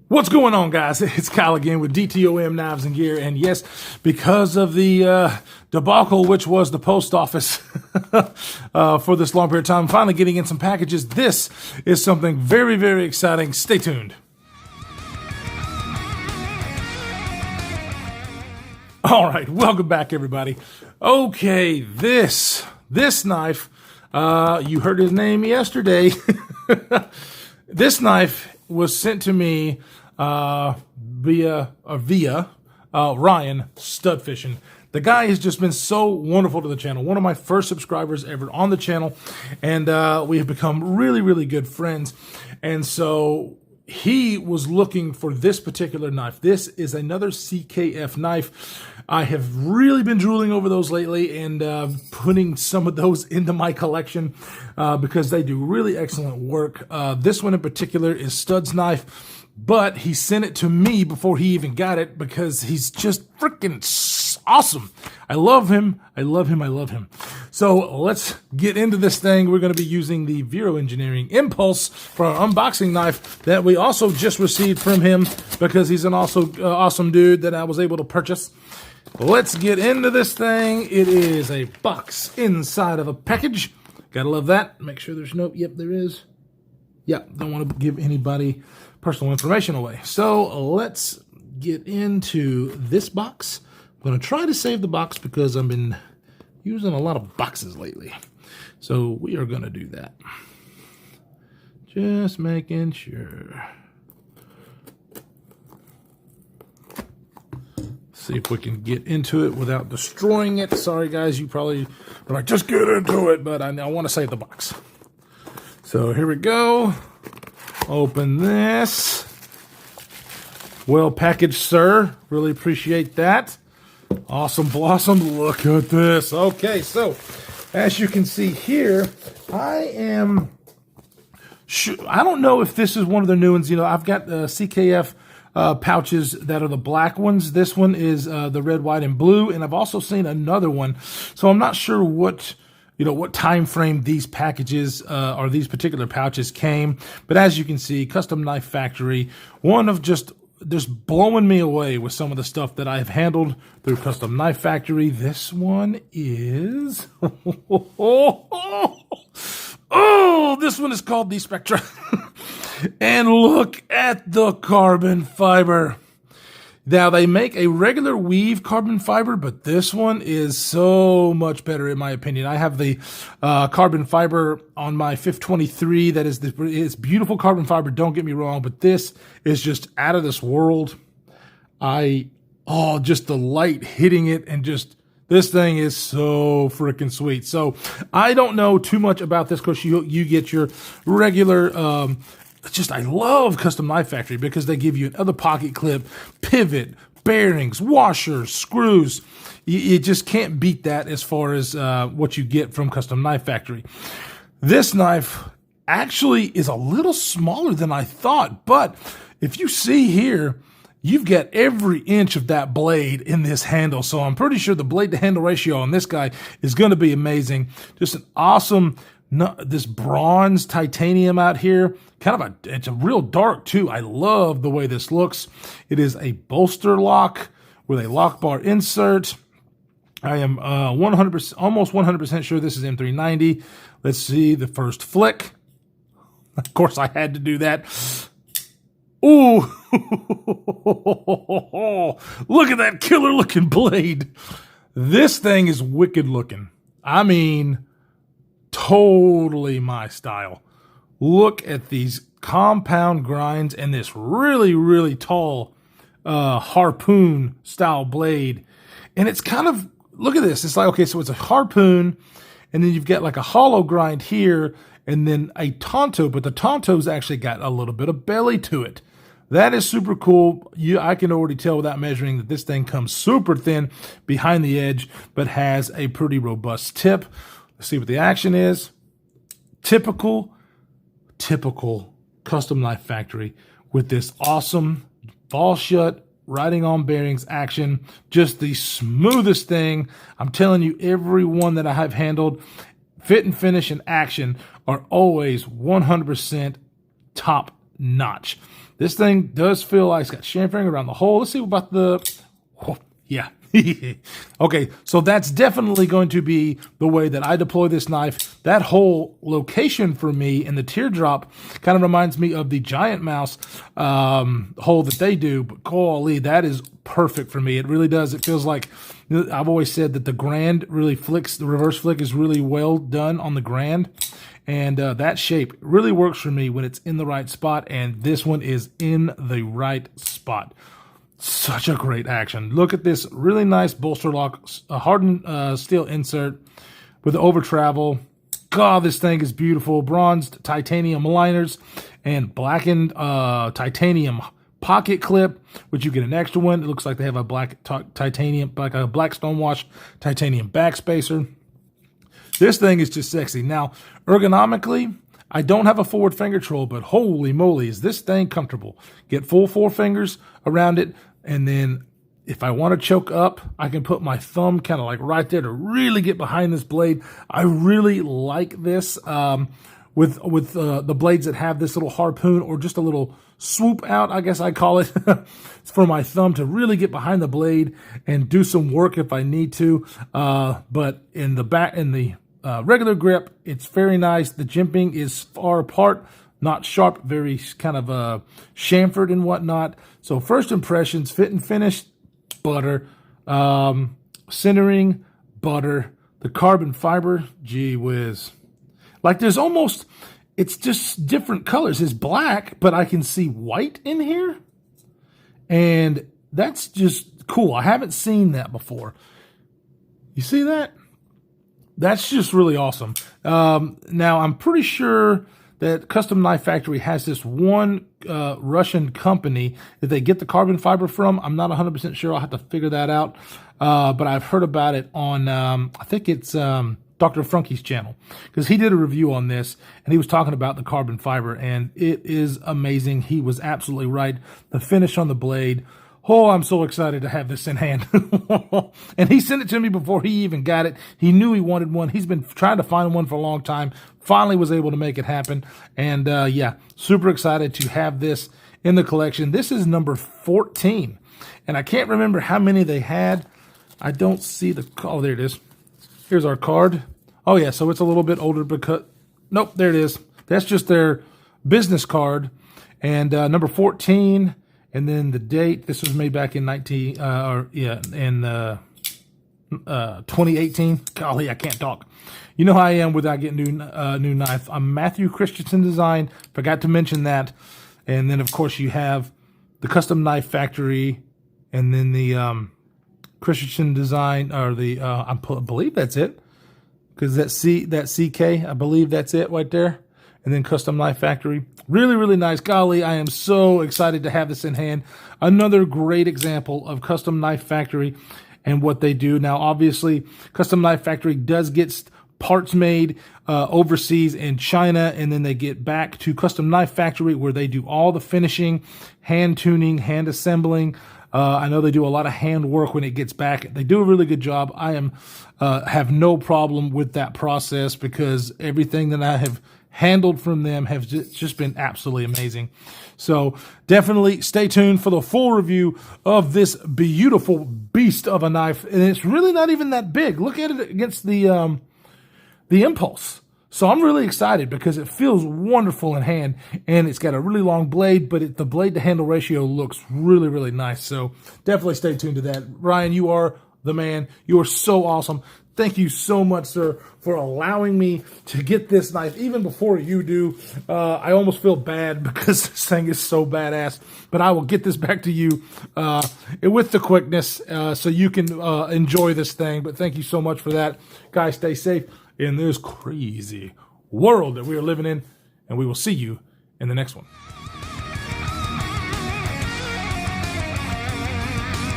What's going on, guys? It's Kyle again with DTOM Knives and Gear. And yes, because of the debacle, which was the post office for this long period of time, finally getting in some packages, this is something very, very exciting. Stay tuned. All right, welcome back, everybody. Okay, this knife, you heard his name yesterday. This knife was sent to me via Ryan Stud Fishing. The guy has just been so wonderful to the channel. One of my first subscribers ever on the channel, and we have become really, really good friends. And so he was looking for this particular knife. This is another CKF knife. I have really been drooling over those lately and putting some of those into my collection because they do really excellent work. This one in particular is Stud's knife, but he sent it to me before he even got it because he's just freaking awesome. I love him. I love him. I love him. So let's get into this thing. We're going to be using the Vero Engineering Impulse for our unboxing knife that we also just received from him because he's an awesome dude that I was able to purchase. Let's get into this thing. It is a box inside of a package. Gotta love that. Make sure there's no, yep, there is. Yeah, don't want to give anybody personal information away. So let's get into this box. I'm going to try to save the box because I've been using a lot of boxes lately. So we are going to do that. Just making sure. See if we can get into it without destroying it. Sorry, guys, you probably are like, just get into it, but I want to save the box. So here we go. Open this. Well packaged, sir. Really appreciate that. Awesome blossom. Look at this. Okay, so as you can see here, I don't know if this is one of the new ones. You know, I've got CKF pouches that are the black ones. This one is the red, white, and blue, and I've also seen another one. So I'm not sure what time frame these packages or these particular pouches came. But as you can see, Custom Knife Factory, one of just blowing me away with some of the stuff that I've handled through Custom Knife Factory. This one is this one is called the Spectra. And look at the carbon fiber. Now, they make a regular weave carbon fiber, but this one is so much better in my opinion. I have the carbon fiber on my 523. That is it's beautiful carbon fiber, don't get me wrong, but this is just out of this world. Just the light hitting it and just, this thing is so freaking sweet. So I don't know too much about this because you get your regular, I love Custom Knife Factory because they give you another pocket clip, pivot, bearings, washers, screws. You just can't beat that as far as what you get from Custom Knife Factory. This knife actually is a little smaller than I thought, but if you see here, you've got every inch of that blade in this handle. So I'm pretty sure the blade to handle ratio on this guy is going to be amazing. Just an awesome, this bronze titanium out here. It's a real dark too. I love the way this looks. It is a bolster lock with a lock bar insert. I am 100%, almost 100% sure this is M390. Let's see the first flick. Of course, I had to do that. Ooh, look at that killer looking blade. This thing is wicked looking. I mean, totally my style. Look at these compound grinds and this really, really tall harpoon style blade. And it's kind of, look at this. It's like, okay, so it's a harpoon and then you've got like a hollow grind here and then a tonto, but the tonto's actually got a little bit of belly to it. That is super cool. I can already tell without measuring that this thing comes super thin behind the edge, but has a pretty robust tip. Let's see what the action is. Typical Custom Knife Factory with this awesome ball shut, riding on bearings action. Just the smoothest thing. I'm telling you, every one that I have handled, fit and finish and action are always 100% top notch. This thing does feel like it's got chamfering around the hole. Let's see about the, yeah. Okay, so that's definitely going to be the way that I deploy this knife. That whole location for me in the teardrop kind of reminds me of the Giant Mouse hole that they do, but golly, that is perfect for me. It really does. It feels like, I've always said that the Grand really flicks, the reverse flick is really well done on the Grand, and that shape really works for me when it's in the right spot, and this one is in the right spot. Such a great action. Look at this really nice bolster lock, a hardened steel insert with the over travel. God, this thing is beautiful. Bronzed titanium liners and blackened titanium pocket clip, which you get an extra one. It looks like they have a black titanium, like a black stonewash titanium backspacer. This thing is just sexy. Now, ergonomically, I don't have a forward finger control, but holy moly, is this thing comfortable. Get full 4 fingers around it, and then if I want to choke up, I can put my thumb kind of like right there to really get behind this blade. I really like this with the blades that have this little harpoon or just a little swoop out, I guess I call it. It's for my thumb to really get behind the blade and do some work if I need to. But in the back, in the regular grip, it's very nice. The jimping is far apart, not sharp, very kind of chamfered and whatnot. So first impressions, fit and finish, butter. Centering, butter. The carbon fiber, gee whiz. Like there's almost, it's just different colors. It's black, but I can see white in here. And that's just cool. I haven't seen that before. You see that? That's just really awesome. Now, I'm pretty sure that Custom Knife Factory has this one Russian company that they get the carbon fiber from. I'm not 100% sure. I'll have to figure that out. But I've heard about it on, I think it's Dr. Funky's channel, because he did a review on this, and he was talking about the carbon fiber, and it is amazing. He was absolutely right. The finish on the blade, oh, I'm so excited to have this in hand. And he sent it to me before he even got it. He knew he wanted one. He's been trying to find one for a long time. Finally was able to make it happen. And yeah, super excited to have this in the collection. This is number 14. And I can't remember how many they had. I don't see the, oh, there it is. Here's our card. Oh yeah, so it's a little bit older because, nope, there it is. That's just their business card. And number 14. And then the date, this was made back in 2018. Golly, I can't talk. You know how I am without getting new knife. I'm Matthew Christensen Design. Forgot to mention that. And then, of course, you have the Custom Knife Factory, and then the Christensen Design, or the I believe that's it, because that CK, I believe that's it right there. And then Custom Knife Factory. Really, really nice. Golly, I am so excited to have this in hand. Another great example of Custom Knife Factory and what they do. Now, obviously, Custom Knife Factory does get parts made overseas in China, and then they get back to Custom Knife Factory where they do all the finishing, hand tuning, hand assembling. I know they do a lot of hand work when it gets back. They do a really good job. I have no problem with that process, because everything that I have handled from them have just been absolutely amazing. So definitely stay tuned for the full review of this beautiful beast of a knife. And it's really not even that big. Look at it against the Impulse. So I'm really excited because it feels wonderful in hand, and it's got a really long blade, but the blade to handle ratio looks really, really nice. So definitely stay tuned to that. Ryan, you are the man. You are so awesome. Thank you so much, sir, for allowing me to get this knife even before you do. I almost feel bad because this thing is so badass, but I will get this back to you with the quickness so you can enjoy this thing. But thank you so much for that. Guys, stay safe in this crazy world that we are living in, and we will see you in the next one.